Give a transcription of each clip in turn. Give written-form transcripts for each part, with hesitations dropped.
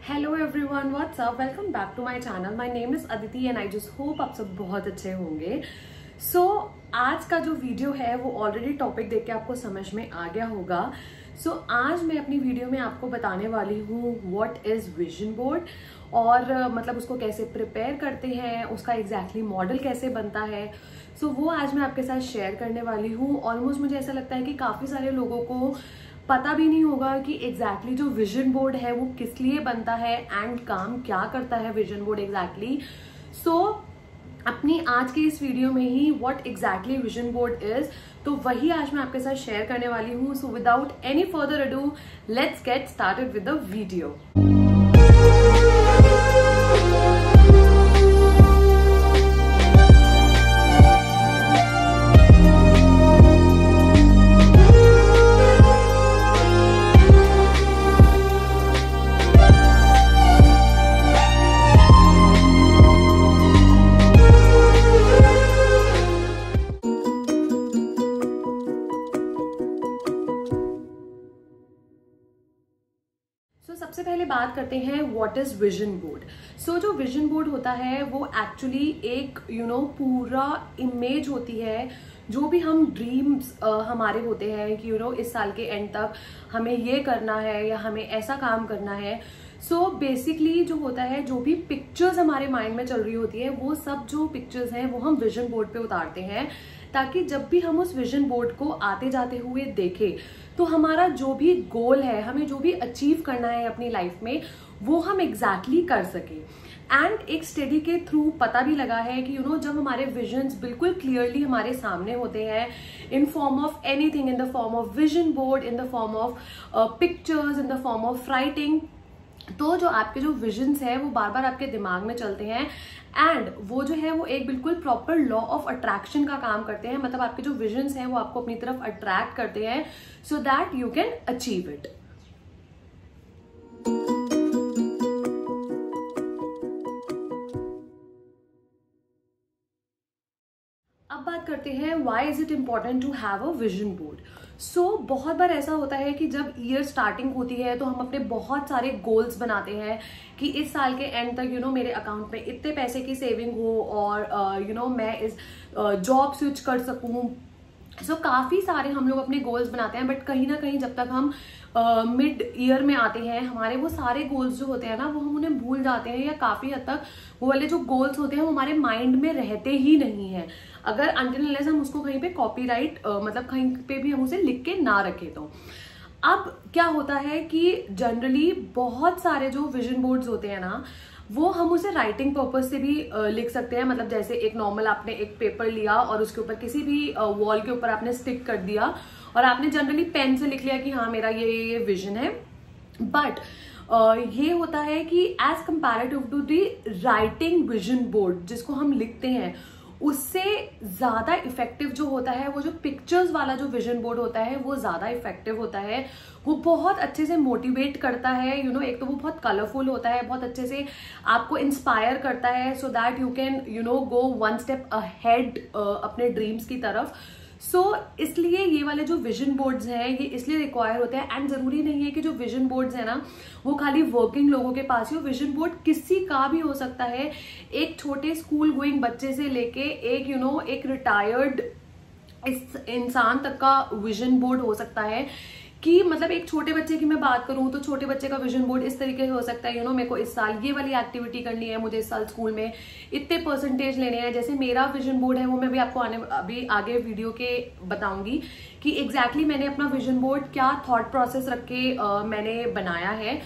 Hello everyone, what's up, welcome back to my channel. My name is Aditi and I just hope आप सब बहुत अच्छे होंगे। सो आज का जो वीडियो है वो ऑलरेडी टॉपिक देख के आपको समझ में आ गया होगा। सो आज मैं अपनी वीडियो में आपको बताने वाली हूँ व्हाट इज विजन बोर्ड और मतलब उसको कैसे प्रिपेयर करते हैं, उसका एग्जैक्टली मॉडल कैसे बनता है। सो वो आज मैं आपके साथ शेयर करने वाली हूँ। ऑलमोस्ट मुझे ऐसा लगता है कि काफी सारे लोगों को पता भी नहीं होगा कि एग्जैक्टली जो विजन बोर्ड है वो किस लिए बनता है एंड काम क्या करता है विजन बोर्ड एग्जैक्टली। सो अपनी आज के इस वीडियो में ही what exactly vision board is, तो वही आज मैं आपके साथ शेयर करने वाली हूँ। So without any further ado let's get started with the video. सबसे पहले बात करते हैं व्हाट इज विजन बोर्ड। सो जो विजन बोर्ड होता है वो एक्चुअली एक पूरा इमेज होती है। जो भी हम ड्रीम्स हमारे होते हैं कि इस साल के एंड तक हमें ये करना है या हमें ऐसा काम करना है। सो बेसिकली जो होता है, जो भी पिक्चर्स हमारे माइंड में चल रही होती है, वो सब जो पिक्चर्स हैं वो हम विजन बोर्ड पे उतारते हैं, ताकि जब भी हम उस विजन बोर्ड को आते जाते हुए देखें तो हमारा जो भी गोल है, हमें जो भी अचीव करना है अपनी लाइफ में, वो हम एग्जैक्टली कर सके। एंड एक स्टडी के थ्रू पता भी लगा है कि जब हमारे विजन्स बिल्कुल क्लियरली हमारे सामने होते हैं in form of anything, in the form of vision board, in the form of pictures, in the form of writing, तो जो आपके जो विजन्स है वो बार बार आपके दिमाग में चलते हैं एंड वो जो है वो एक बिल्कुल प्रॉपर लॉ ऑफ अट्रैक्शन का काम करते हैं। मतलब आपके जो विजन्स हैं वो आपको अपनी तरफ अट्रैक्ट करते हैं so that you can achieve it. अब बात करते हैं why is it important to have a vision board. So बहुत बार ऐसा होता है कि जब ईयर स्टार्टिंग होती है तो हम अपने बहुत सारे गोल्स बनाते हैं कि इस साल के एंड तक मेरे अकाउंट में इतने पैसे की सेविंग हो और मैं इस जॉब स्विच कर सकूं। सो काफी सारे हम लोग अपने गोल्स बनाते हैं, बट कहीं ना कहीं जब तक हम मिड ईयर में आते हैं हमारे वो सारे गोल्स जो होते हैं ना वो हम उन्हें भूल जाते हैं, या काफी हद तक वो वाले जो गोल्स होते हैं वो हमारे माइंड में रहते ही नहीं है, अगर अनटिल अनलेस हम उसको कहीं पे कॉपीराइट मतलब कहीं पे भी हम उसे लिख के ना रखें तो। अब क्या होता है कि जनरली बहुत सारे जो विजन बोर्ड्स होते हैं ना वो हम उसे राइटिंग पर्पज से भी लिख सकते हैं। मतलब जैसे एक नॉर्मल आपने एक पेपर लिया और उसके ऊपर किसी भी वॉल के ऊपर आपने स्टिक कर दिया और आपने जनरली पेन से लिख लिया कि हाँ मेरा ये विजन है। बट ये होता है कि as comparative to the writing vision board जिसको हम लिखते हैं, उससे ज्यादा इफेक्टिव जो होता है वो जो पिक्चर्स वाला जो विजन बोर्ड होता है वो ज्यादा इफेक्टिव होता है। वो बहुत अच्छे से मोटिवेट करता है, एक तो वो बहुत कलरफुल होता है, बहुत अच्छे से आपको इंस्पायर करता है so that you can go one step ahead अपने ड्रीम्स की तरफ। सो इसलिए ये वाले जो विजन बोर्ड्स हैं ये इसलिए रिक्वायर होते हैं। एंड जरूरी नहीं है कि जो विजन बोर्ड्स है ना वो खाली वर्किंग लोगों के पास ही हो। विजन बोर्ड किसी का भी हो सकता है, एक छोटे स्कूल गोइंग बच्चे से लेके एक एक रिटायर्ड इस इंसान तक का विजन बोर्ड हो सकता है। कि मतलब एक छोटे बच्चे की मैं बात करूं तो छोटे बच्चे का विजन बोर्ड इस तरीके से हो सकता है मेरे को इस साल ये वाली एक्टिविटी करनी है, मुझे इस साल स्कूल में इतने परसेंटेज लेने हैं। जैसे मेरा विजन बोर्ड है वो मैं भी आपको अभी आगे वीडियो के बताऊंगी कि एग्जैक्टली मैंने अपना विजन बोर्ड क्या थॉट प्रोसेस रख के मैंने बनाया है।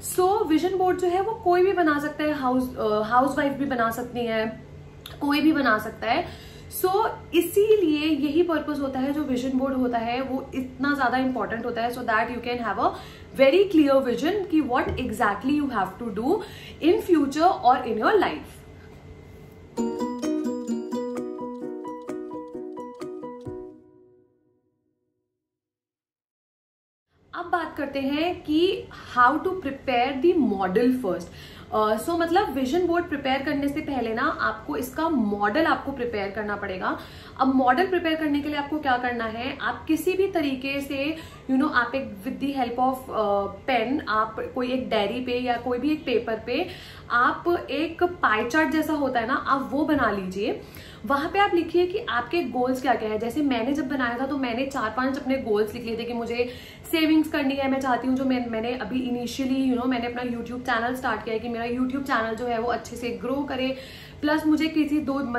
सो विजन बोर्ड जो है वो कोई भी बना सकता है, हाउस वाइफ भी बना सकती है, कोई भी बना सकता है। सो इसीलिए यही पर्पस होता है, जो विजन बोर्ड होता है वो इतना ज्यादा इंपॉर्टेंट होता है so that you can have a very clear vision कि what exactly you have to do in future और इन योर लाइफ। अब बात करते हैं कि how to prepare the model first. So मतलब विजन बोर्ड प्रिपेयर करने से पहले ना आपको इसका मॉडल आपको प्रिपेयर करना पड़ेगा। अब मॉडल प्रिपेयर करने के लिए आपको क्या करना है, आप किसी भी तरीके से आप एक with the help of pen, आप कोई एक डायरी पे या कोई भी एक पेपर पे आप एक पाई चार्ट जैसा होता है ना, आप वो बना लीजिए। वहां पे आप लिखिए कि आपके गोल्स क्या क्या है। जैसे मैंने जब बनाया था तो मैंने 4-5 अपने गोल्स लिख लिए थे कि मुझे सेविंग्स करनी है, मैं चाहती हूँ जो मैंने अभी इनिशियली मैंने अपना यूट्यूब चैनल स्टार्ट किया है कि मेरा यूट्यूब चैनल जो है वो अच्छे से ग्रो करे, प्लस मुझे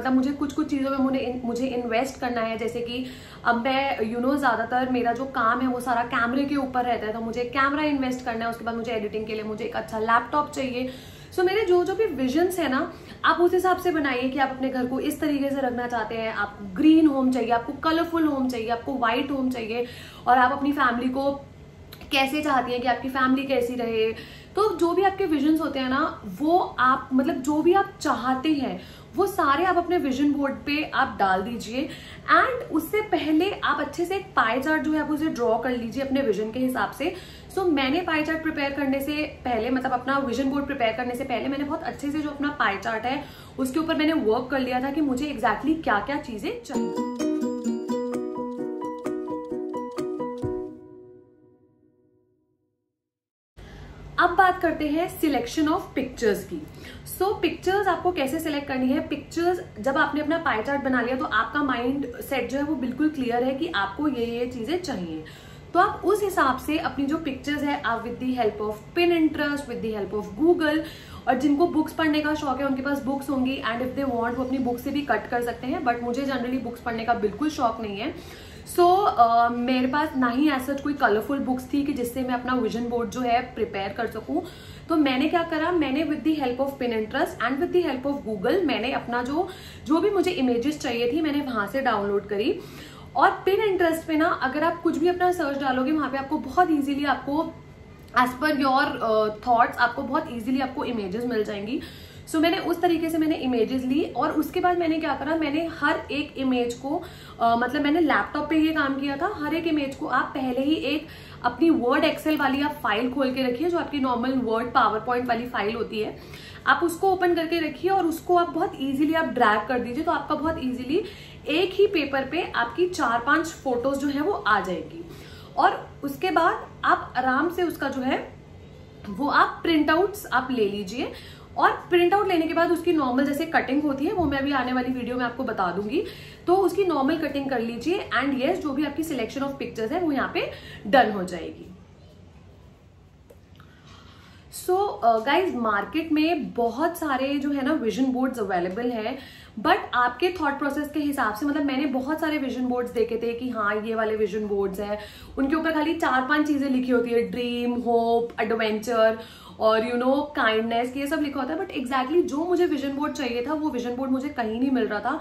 मुझे कुछ चीजों में मुझे इन्वेस्ट करना है। जैसे कि अब मैं ज्यादातर मेरा जो काम है वो सारा कैमरे के ऊपर रहता है, तो मुझे कैमरा इन्वेस्ट करना है। उसके बाद मुझे एडिटिंग के लिए मुझे एक अच्छा लैपटॉप चाहिए। सो मेरे जो भी विजन्स है ना, आप उस हिसाब से बनाइए कि आप अपने घर को इस तरीके से रखना चाहते हैं। आपको ग्रीन होम चाहिए, आपको कलरफुल होम चाहिए, आपको व्हाइट होम चाहिए, और आप अपनी फैमिली को कैसे चाहती हैं कि आपकी फैमिली कैसी रहे। तो जो भी आपके विजन्स होते हैं ना, वो आप मतलब जो भी आप चाहते हैं वो सारे आप अपने विजन बोर्ड पे आप डाल दीजिए। एंड उससे पहले आप अच्छे से एक पाई चार्ट जो है आप उसे ड्रॉ कर लीजिए अपने विजन के हिसाब से। सो मैंने पाई चार्ट प्रिपेयर करने से पहले, मतलब अपना विजन बोर्ड प्रिपेयर करने से पहले, मैंने बहुत अच्छे से जो अपना पाई चार्ट है उसके ऊपर मैंने वर्क कर लिया था कि मुझे एग्जैक्टली क्या क्या चीजें चाहिए। अब बात करते हैं सिलेक्शन ऑफ पिक्चर्स की। सो पिक्चर्स आपको कैसे सिलेक्ट करनी है। पिक्चर्स जब आपने अपना पाई चार्ट बना लिया तो आपका माइंड सेट जो है वो बिल्कुल क्लियर है कि आपको ये चीजें चाहिए। तो आप उस हिसाब से अपनी जो पिक्चर्स है आप with the help of Pinterest, with the help of Google, और जिनको बुक्स पढ़ने का शौक है उनके पास बुक्स होंगी, एंड इफ दे वांट वो अपनी बुक से भी कट कर सकते हैं। बट मुझे जनरली बुक्स पढ़ने का बिल्कुल शौक नहीं है। मेरे पास ना ही ऐसा कोई कलरफुल बुक्स थी कि जिससे मैं अपना विजन बोर्ड जो है प्रिपेयर कर सकूं। तो मैंने क्या करा, मैंने with the help of Pinterest and with the help of Google मैंने अपना जो भी मुझे इमेजेस चाहिए थी मैंने वहां से डाउनलोड करी। और पिनिंटरेस्ट पे ना अगर आप कुछ भी अपना सर्च डालोगे वहां पे आपको बहुत इजीली आपको एज पर योर थॉट्स आपको बहुत इजीली आपको इमेजेस मिल जाएंगी। सो मैंने उस तरीके से मैंने इमेजेस ली, और उसके बाद मैंने क्या करा, मैंने हर एक इमेज को मतलब मैंने लैपटॉप पे ये काम किया था। हर एक इमेज को आप पहले ही एक अपनी वर्ड एक्सेल वाली आप फाइल खोल के रखिए, जो आपकी नॉर्मल वर्ड पावर पॉइंट वाली फाइल होती है, आप उसको ओपन करके रखिए और उसको आप बहुत इजीली आप ड्रैग कर दीजिए। तो आपका बहुत इजीली एक ही पेपर पे आपकी 4-5 फोटोज जो है वो आ जाएगी। और उसके बाद आप आराम से उसका जो है वो आप प्रिंट आउट्स आप ले लीजिए। और प्रिंट आउट लेने के बाद उसकी नॉर्मल जैसे कटिंग होती है वो मैं अभी आने वाली वीडियो में आपको बता दूंगी, तो उसकी नॉर्मल कटिंग कर लीजिए। एंड यस, जो भी आपकी सिलेक्शन ऑफ पिक्चर्स है वो यहाँ पे डन हो जाएगी। सो गाइज, मार्केट में बहुत सारे जो है ना विजन बोर्ड्स अवेलेबल है, बट आपके थॉट प्रोसेस के हिसाब से, मतलब मैंने बहुत सारे विजन बोर्ड्स देखे थे कि हाँ ये वाले विजन बोर्ड्स हैं, उनके ऊपर खाली 4-5 चीजें लिखी होती है, ड्रीम, होप, एडवेंचर और काइंडनेस, ये सब लिखा होता है। बट एग्जैक्टली जो मुझे विजन बोर्ड चाहिए था वो विजन बोर्ड मुझे कहीं नहीं मिल रहा था।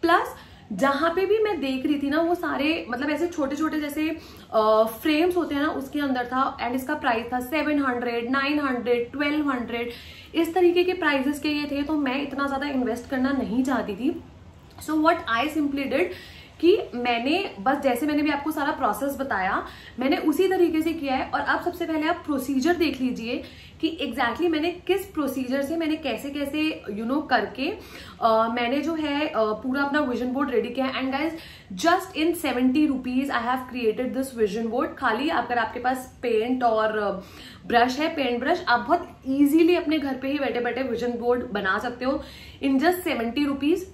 प्लस जहां पे भी मैं देख रही थी ना वो सारे मतलब ऐसे छोटे छोटे जैसे फ्रेम्स होते हैं ना उसके अंदर था, एंड इसका प्राइस था 700, 900, 1200, इस तरीके के प्राइजेस के ये थे। तो मैं इतना ज्यादा इन्वेस्ट करना नहीं चाहती थी। So what I simply did कि मैंने बस जैसे मैंने भी आपको सारा प्रोसेस बताया मैंने उसी तरीके से किया है। और अब सबसे पहले आप प्रोसीजर देख लीजिए कि एग्जैक्टली मैंने किस प्रोसीजर से मैंने कैसे कैसे करके मैंने जो है पूरा अपना विजन बोर्ड रेडी किया है। And guys, just in 70 rupees I have created this vision board. खाली अगर आपके पास पेंट और ब्रश है, पेंट ब्रश, आप बहुत इजीली अपने घर पे ही बैठे बैठे विजन बोर्ड बना सकते हो इन जस्ट 70 रुपीज।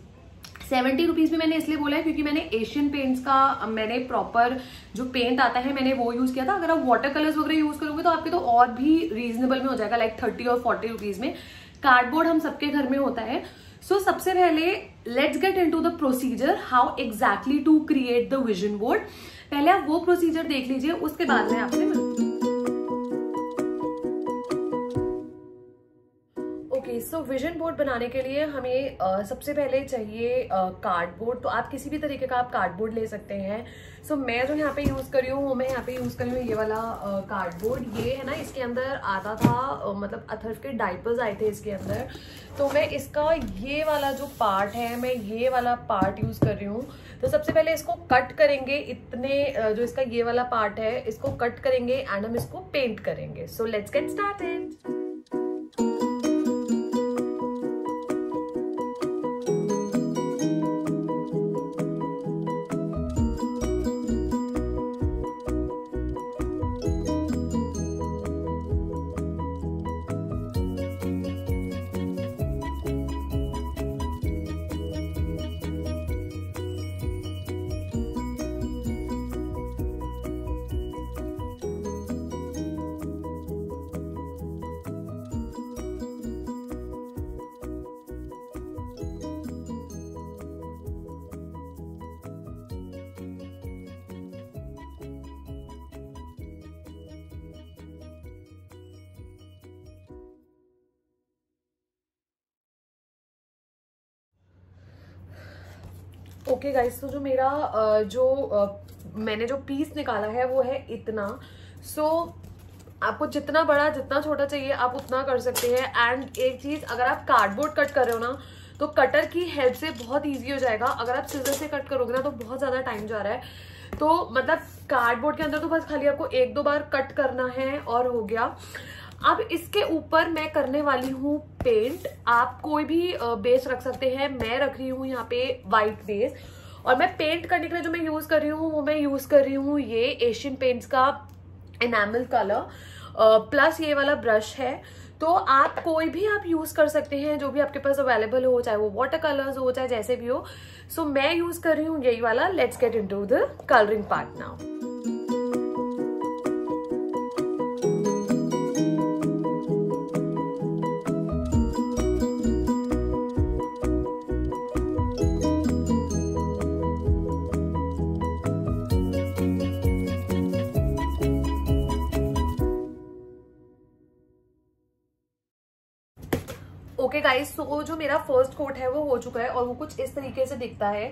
70 रुपीज में मैंने इसलिए बोला है क्योंकि मैंने एशियन पेंट्स का मैंने प्रॉपर जो पेंट आता है मैंने वो यूज किया था। अगर आप वाटर कलर्स वगैरह यूज करोगे तो आपके तो और भी रीजनेबल में हो जाएगा, लाइक 30 और 40 रुपीज में। कार्डबोर्ड हम सबके घर में होता है। सो सबसे पहले let's get into the procedure how exactly to create the vision board. पहले आप वो प्रोसीजर देख लीजिए, उसके बाद में आपसे मिलती हूँ। ओके, सो विजन बोर्ड बनाने के लिए हमें सबसे पहले चाहिए कार्डबोर्ड। तो आप किसी भी तरीके का आप कार्डबोर्ड ले सकते हैं। सो मैं जो यहाँ पे यूज़ कर रही हूँ, मैं यहाँ पे यूज़ कर रही हूँ ये वाला कार्डबोर्ड। ये है ना, इसके अंदर आता था मतलब अथर्व के डाइपर्स आए थे इसके अंदर। तो मैं इसका ये वाला जो पार्ट है, मैं ये वाला पार्ट यूज़ कर रही हूँ। तो सबसे पहले इसको कट करेंगे, इतने जो इसका ये वाला पार्ट है इसको कट करेंगे एंड हम इसको पेंट करेंगे। So let's get started. Okay guys, तो जो मेरा मैंने जो पीस निकाला है वो है इतना। सो आपको जितना बड़ा जितना छोटा चाहिए आप उतना कर सकते हैं। एंड एक चीज, अगर आप कार्डबोर्ड कट कर रहे हो ना तो कटर की हेल्प से बहुत इजी हो जाएगा। अगर आप सिजर से कट करोगे ना तो बहुत ज्यादा टाइम जा रहा है। तो मतलब कार्डबोर्ड के अंदर तो बस खाली आपको 1-2 बार कट करना है और हो गया। अब इसके ऊपर मैं करने वाली हूँ पेंट। आप कोई भी बेस रख सकते हैं, मैं रख रही हूँ यहाँ पे व्हाइट बेस। और मैं पेंट करने के लिए जो मैं यूज कर रही हूँ वो मैं यूज कर रही हूँ ये एशियन पेंट्स का एनामल कलर प्लस ये वाला ब्रश है। तो आप कोई भी आप यूज कर सकते हैं जो भी आपके पास अवेलेबल हो, चाहे वो वाटर कलर्स हो चाहे जैसे भी हो। सो मैं यूज कर रही हूँ यही वाला। Let's get into the colouring part now. Okay guys, so जो मेरा फर्स्ट कोट है वो हो चुका है और वो कुछ इस तरीके से दिखता है।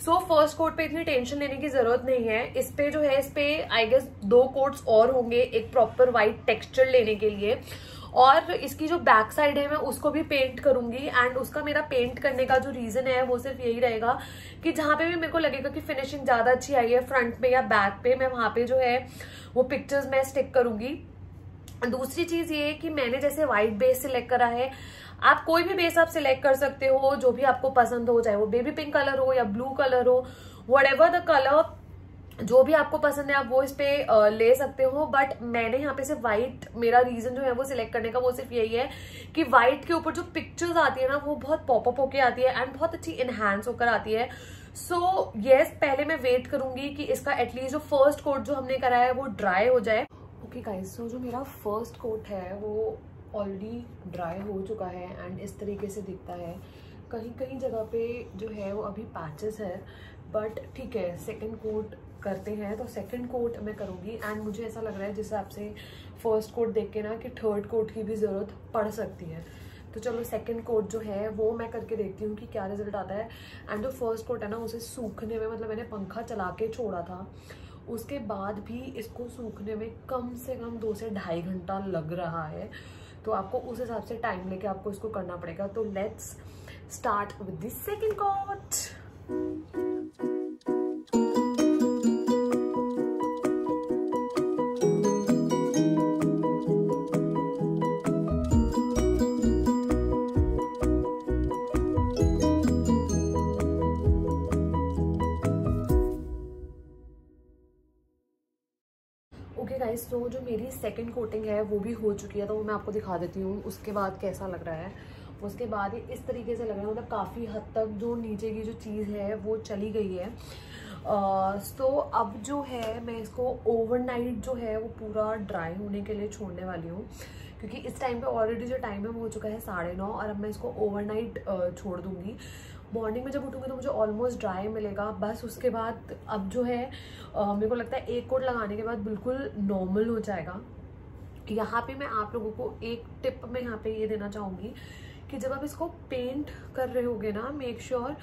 सो फर्स्ट कोट पे इतनी टेंशन लेने की जरूरत नहीं है। इस पे जो है, इस पे आई गेस 2 कोट्स और होंगे एक प्रॉपर व्हाइट टेक्सचर लेने के लिए। और इसकी जो बैक साइड है मैं उसको भी पेंट करूंगी। एंड उसका मेरा पेंट करने का जो रीजन है वो सिर्फ यही रहेगा कि जहां पे भी मेरे को लगेगा कि फिनिशिंग ज्यादा अच्छी आई है फ्रंट पे या बैक पे, मैं वहां पे जो है वो पिक्चर्स मैं स्टिक करूंगी। दूसरी चीज ये है कि मैंने जैसे व्हाइट बेस सिलेक्ट करा है, आप कोई भी बेस आप सिलेक्ट कर सकते हो जो भी आपको पसंद हो, चाहे वो बेबी पिंक कलर हो या ब्लू कलर हो, व्हाटएवर द कलर जो भी आपको पसंद है आप वो इस पे ले सकते हो। बट मैंने यहाँ पे सिर्फ व्हाइट, मेरा रीजन जो है वो सिलेक्ट करने का वो सिर्फ यही है कि व्हाइट के ऊपर जो पिक्चर्स आती है ना वो बहुत पॉपअप होके आती है एंड बहुत अच्छी इनहैंस होकर आती है। सो यस, पहले मैं वेट करूंगी कि इसका एटलीस्ट जो फर्स्ट कोट जो हमने करा है वो ड्राई हो जाए। ओके गाइस, सो जो मेरा फर्स्ट कोट है वो ऑलरेडी ड्राई हो चुका है एंड इस तरीके से दिखता है। कहीं कहीं जगह पे जो है वो अभी पैचेस है, बट ठीक है, सेकंड कोट करते हैं। तो सेकंड कोट मैं करूँगी एंड मुझे ऐसा लग रहा है जिस हिसाब से फर्स्ट कोट देख के ना कि थर्ड कोट की भी ज़रूरत पड़ सकती है। तो चलो सेकंड कोट जो है वो मैं करके देखती हूँ कि क्या रिजल्ट आता है। एंड जो फर्स्ट कोट है ना उसे सूखने में, मतलब मैंने पंखा चला के छोड़ा था, उसके बाद भी इसको सूखने में कम से कम 2 से ढाई घंटा लग रहा है। तो आपको उस हिसाब से टाइम लेके आपको इसको करना पड़ेगा। तो let's start with the second coat. Okay guys, तो जो मेरी सेकंड कोटिंग है वो भी हो चुकी है, तो वो मैं आपको दिखा देती हूँ उसके बाद कैसा लग रहा है। उसके बाद ये इस तरीके से लग रहा है, मतलब काफ़ी हद तक जो नीचे की जो चीज़ है वो चली गई है। तो अब जो है मैं इसको ओवरनाइट जो है वो पूरा ड्राई होने के लिए छोड़ने वाली हूँ, क्योंकि इस टाइम पे ऑलरेडी जो टाइम है वो हो चुका है 9:30 और अब मैं इसको ओवरनाइट छोड़ दूँगी। मॉर्निंग में जब उठूँगी तो मुझे ऑलमोस्ट ड्राई मिलेगा। बस उसके बाद अब जो है मेरे को लगता है एक कोट लगाने के बाद बिल्कुल नॉर्मल हो जाएगा। यहाँ पे मैं आप लोगों को एक टिप मैं यहाँ पे ये देना चाहूँगी कि जब आप इसको पेंट कर रहे होगे ना, मेक श्योर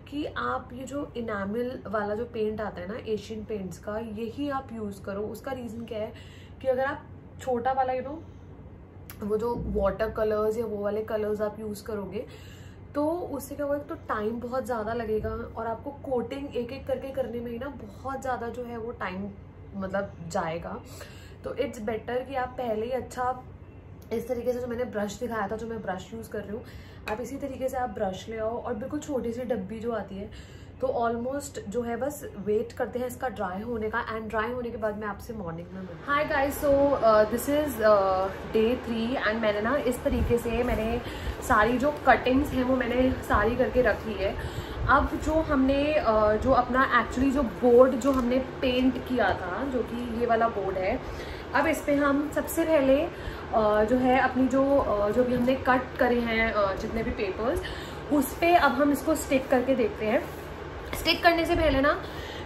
कि आप ये जो इनामिल वाला जो पेंट आता है ना एशियन पेंट्स का, यही आप यूज़ करो। उसका रीज़न क्या है कि अगर आप छोटा वाला वो जो वाटर कलर्स या वो वाले कलर्स आप यूज़ करोगे तो उससे क्या होगा, तो टाइम बहुत ज़्यादा लगेगा और आपको कोटिंग एक एक करके करने में ही ना बहुत ज़्यादा जो है वो टाइम मतलब जाएगा। तो इट्स बेटर कि आप पहले ही अच्छा इस तरीके से, जो मैंने ब्रश दिखाया था, जो मैं ब्रश यूज़ कर रही हूँ, आप इसी तरीके से आप ब्रश ले आओ और बिल्कुल छोटी सी डब्बी जो आती है, तो ऑलमोस्ट जो है बस वेट करते हैं इसका ड्राई होने का, एंड ड्राई होने के बाद मैं आपसे मॉर्निंग में मिलूँ। Hi guys, so this is day 3 and मैंने ना इस तरीके से मैंने सारी जो कटिंग्स हैं वो मैंने सारी करके रख ली है। अब जो हमने जो अपना एक्चुअली जो बोर्ड जो हमने पेंट किया था, जो कि ये वाला बोर्ड है, अब इस पर हम सबसे पहले जो है अपनी जो भी हमने कट करे हैं जितने भी पेपर्स, उस पर अब हम इसको स्टिक करके देखते हैं। स्टिक करने से पहले ना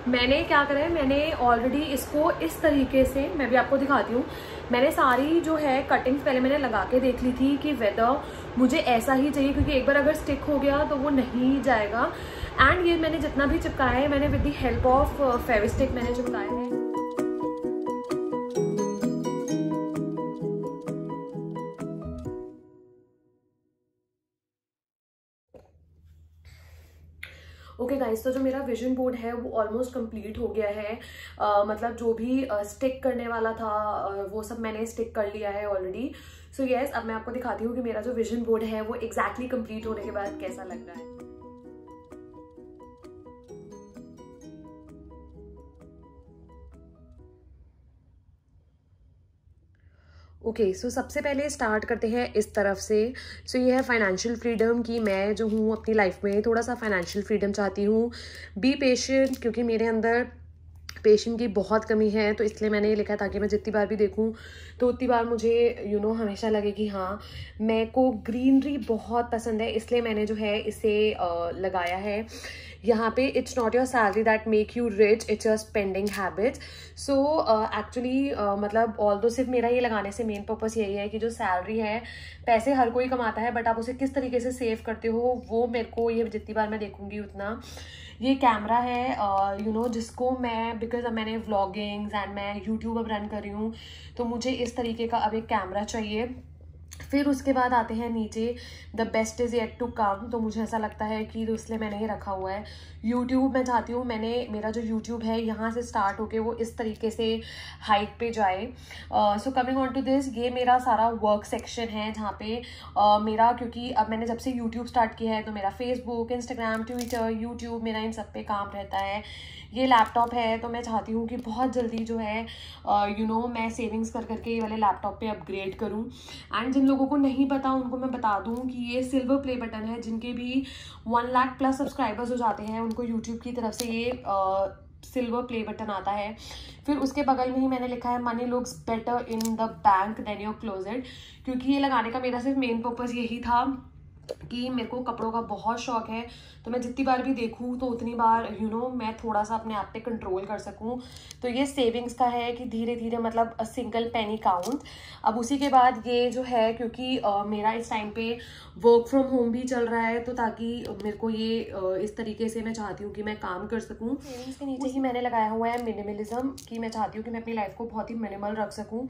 मैंने क्या करा है, मैंने ऑलरेडी इसको इस तरीके से, मैं भी आपको दिखाती हूँ, मैंने सारी जो है कटिंग्स पहले मैंने लगा के देख ली थी कि वेदर मुझे ऐसा ही चाहिए, क्योंकि एक बार अगर स्टिक हो गया तो वो नहीं जाएगा। एंड ये मैंने जितना भी चिपकाया है मैंने with the help of Fevistick मैंने चिपकाया है। ओके गाइस, तो जो मेरा विजन बोर्ड है वो ऑलमोस्ट कंप्लीट हो गया है। मतलब जो भी स्टिक करने वाला था वो सब मैंने स्टिक कर लिया है ऑलरेडी। सो यस, अब मैं आपको दिखाती हूँ कि मेरा जो विजन बोर्ड है वो एग्जैक्टली कंप्लीट होने के बाद कैसा लग रहा है। ओके, सो सबसे पहले स्टार्ट करते हैं इस तरफ से। सो ये है फाइनेंशियल फ्रीडम, कि मैं जो हूँ अपनी लाइफ में थोड़ा सा फाइनेंशियल फ्रीडम चाहती हूँ। बी पेशेंट, क्योंकि मेरे अंदर पेशेंट की बहुत कमी है, तो इसलिए मैंने ये लिखा है ताकि मैं जितनी बार भी देखूं तो उतनी बार मुझे हमेशा लगे कि हाँ, मेरे को ग्रीनरी बहुत पसंद है, इसलिए मैंने जो है इसे लगाया है यहाँ पे। It's not your salary that make you rich, it's your spending habits. So actually मतलब ऑल्दो सिर्फ मेरा ये लगाने से मेन पर्पस यही है कि जो सैलरी है, पैसे हर कोई कमाता है, बट आप उसे किस तरीके से सेव करते हो वो मेरे को, ये जितनी बार मैं देखूंगी उतना। ये कैमरा है जिसको मैं, बिकॉज अब मैंने व्लॉगिंग्स एंड मैं यूट्यूब अब रन कर रही हूँ, तो मुझे इस तरीके का अब एक कैमरा चाहिए। फिर उसके बाद आते हैं नीचे the best is yet to come, तो मुझे ऐसा लगता है कि तो इसलिए मैंने ये रखा हुआ है। यूट्यूब मैं चाहती हूँ मेरा जो यूट्यूब है यहाँ से स्टार्ट होके वो इस तरीके से हाइट पे जाए। So coming on to this, ये मेरा सारा वर्क सेक्शन है जहाँ पे मेरा, क्योंकि अब मैंने जब से यूट्यूब स्टार्ट किया है तो मेरा फेसबुक, इंस्टाग्राम, ट्विटर, यूट्यूब, मेरा इन सब पे काम रहता है। ये लैपटॉप है, तो मैं चाहती हूँ कि बहुत जल्दी जो है मैं सेविंग्स कर करके ये वाले लैपटॉप पे अपग्रेड करूँ। एंड जिन लोगों को नहीं पता उनको मैं बता दूँ कि ये सिल्वर प्ले बटन है, जिनके भी 1 लाख प्लस सब्सक्राइबर्स हो जाते हैं उनको यूट्यूब की तरफ से ये सिल्वर प्ले बटन आता है। फिर उसके बगल में ही मैंने लिखा है money looks better in the bank than your closet, क्योंकि ये लगाने का मेरा सिर्फ मेन पर्पज़ यही था कि मेरे को कपड़ों का बहुत शौक है, तो मैं जितनी बार भी देखूँ तो उतनी बार मैं थोड़ा सा अपने आप पे कंट्रोल कर सकूँ। तो ये सेविंग्स का है कि धीरे धीरे मतलब अ सिंगल पेनी काउंट। अब उसी के बाद ये जो है, क्योंकि मेरा इस टाइम पे वर्क फ्रॉम होम भी चल रहा है, तो ताकि मेरे को ये इस तरीके से मैं चाहती हूँ कि मैं काम कर सकूँ। सेविंग्स के नीचे ही मैंने लगाया हुआ है मिनिमलिज्म, कि मैं चाहती हूँ कि मैं अपनी लाइफ को बहुत ही मिनिमल रख सकूँ।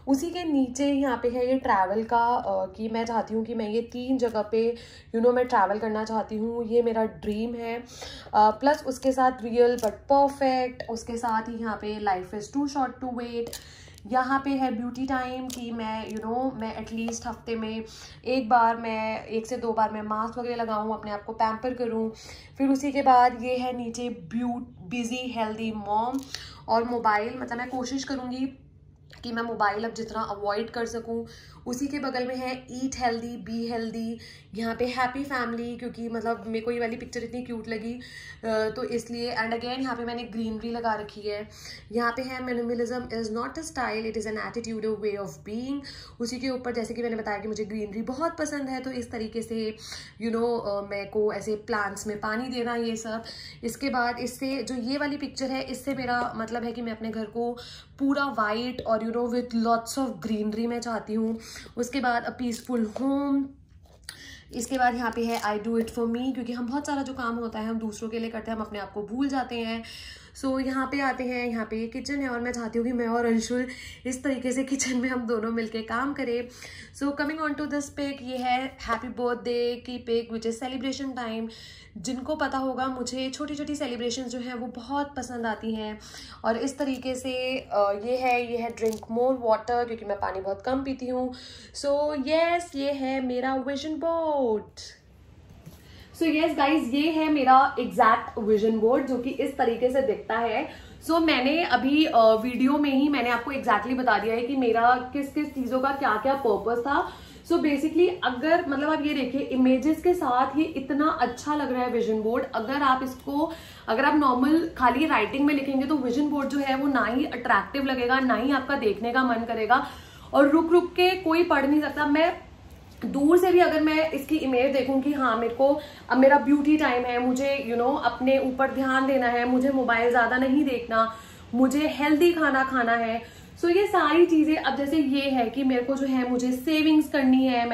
उसी के नीचे यहाँ पे है ये ट्रैवल का, कि मैं चाहती हूँ कि मैं ये 3 जगह पे मैं ट्रैवल करना चाहती हूँ, ये मेरा ड्रीम है। प्लस उसके साथ रियल बट परफेक्ट, उसके साथ ही यहाँ पे life is too short to wait. यहाँ पे है ब्यूटी टाइम, कि मैं मैं एटलीस्ट हफ्ते में 1 से 2 बार मैं मास्क वगैरह लगाऊँ, अपने आप को पैम्पर करूँ। फिर उसी के बाद ये है नीचे बिजी हेल्दी मॉम और मोबाइल, मतलब मैं कोशिश करूँगी कि मैं मोबाइल अब जितना अवॉइड कर सकूं। उसी के बगल में है ईट हेल्दी बी हेल्दी, यहाँ पे हैप्पी फैमिली, क्योंकि मतलब मेरे को ये वाली पिक्चर इतनी क्यूट लगी तो इसलिए। एंड अगेन यहाँ पे मैंने ग्रीनरी लगा रखी है। यहाँ पे है minimalism is not a style, it is an attitude, a way of being. उसी के ऊपर जैसे कि मैंने बताया कि मुझे ग्रीनरी बहुत पसंद है, तो इस तरीके से मेरे को ऐसे प्लांट्स में पानी देना, ये सब। इसके बाद इससे जो ये वाली पिक्चर है, इससे मेरा मतलब है कि मैं अपने घर को पूरा वाइट और विथ लॉट्स ऑफ ग्रीनरी मैं चाहती हूँ। उसके बाद अ पीसफुल होम, इसके बाद यहाँ पे है I do it for me, क्योंकि हम बहुत सारा जो काम होता है हम दूसरों के लिए करते हैं, हम अपने आप को भूल जाते हैं। सो यहाँ पे आते हैं, यहाँ पे किचन है और मैं चाहती हूँ कि मैं और अंशुल इस तरीके से किचन में हम दोनों मिलके काम करें। So coming on to this pic, ये है हैप्पी बर्थडे की pic which is celebration time. जिनको पता होगा मुझे छोटी छोटी सेलिब्रेशन जो हैं वो बहुत पसंद आती हैं। और इस तरीके से ये है ड्रिंक मोर वाटर, क्योंकि मैं पानी बहुत कम पीती हूँ। सो यस, ये है मेरा vision board. So yes guys, ये है मेरा एग्जैक्ट विजन बोर्ड जो कि इस तरीके से दिखता है। सो मैंने अभी वीडियो में ही मैंने आपको एग्जैक्टली बता दिया है कि मेरा किस किस चीज़ों का क्या क्या पर्पस था। सो बेसिकली अगर मतलब आप ये देखिए इमेजेस के साथ ये इतना अच्छा लग रहा है विजन बोर्ड। अगर आप नॉर्मल खाली राइटिंग में लिखेंगे तो विजन बोर्ड जो है वो ना ही अट्रैक्टिव लगेगा, ना ही आपका देखने का मन करेगा, और रुक रुक के कोई पढ़ नहीं सकता। मैं दूर से भी अगर मैं इसकी इमेज देखूं कि हाँ मेरे को अब मेरा ब्यूटी टाइम है, मुझे अपने ऊपर ध्यान देना है, मुझे मोबाइल ज्यादा नहीं देखना, मुझे हेल्दी खाना खाना है। सो ये सारी चीजें, अब जैसे ये है कि मेरे को जो है मुझे सेविंग्स करनी है,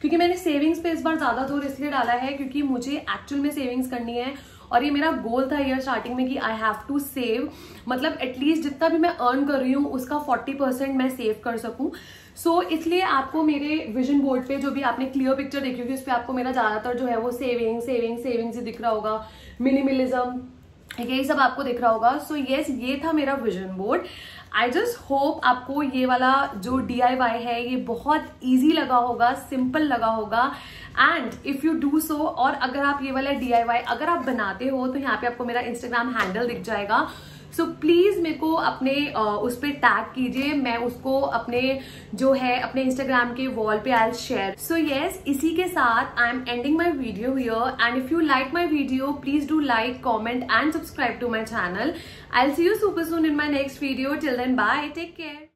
क्योंकि मैंने सेविंग्स पे इस बार ज्यादा जोर इसलिए डाला है क्योंकि मुझे एक्चुअल में सेविंग्स करनी है। और ये मेरा गोल था ईयर स्टार्टिंग में कि आई हैव टू सेव, मतलब एटलीस्ट जितना भी मैं अर्न कर रही हूँ उसका 40% मैं सेव कर सकूं। सो इसलिए आपको मेरे विजन बोर्ड पे जो भी आपने क्लियर पिक्चर देखी होगी उस पर आपको मेरा ज्यादातर जो है वो सेविंग्स ही दिख रहा होगा, मिनिमलिज्म, यही सब आपको दिख रहा होगा। सो यस, ये था मेरा विजन बोर्ड। आई जस्ट होप आपको ये वाला जो DIY है ये बहुत ईजी लगा होगा, सिंपल लगा होगा। And if you do so, और अगर आप ये वाला DIY अगर आप बनाते हो तो यहाँ पे आपको मेरा इंस्टाग्राम हैंडल दिख जाएगा। सो प्लीज मेरे को अपने उस पर टैग कीजिए, मैं उसको अपने इंस्टाग्राम के वॉल पे आई शेयर। सो यस, इसी के साथ I am ending my video here. And if you like my video please do like, comment and subscribe to my channel. I will see you super soon in my next video. Till then bye, take care.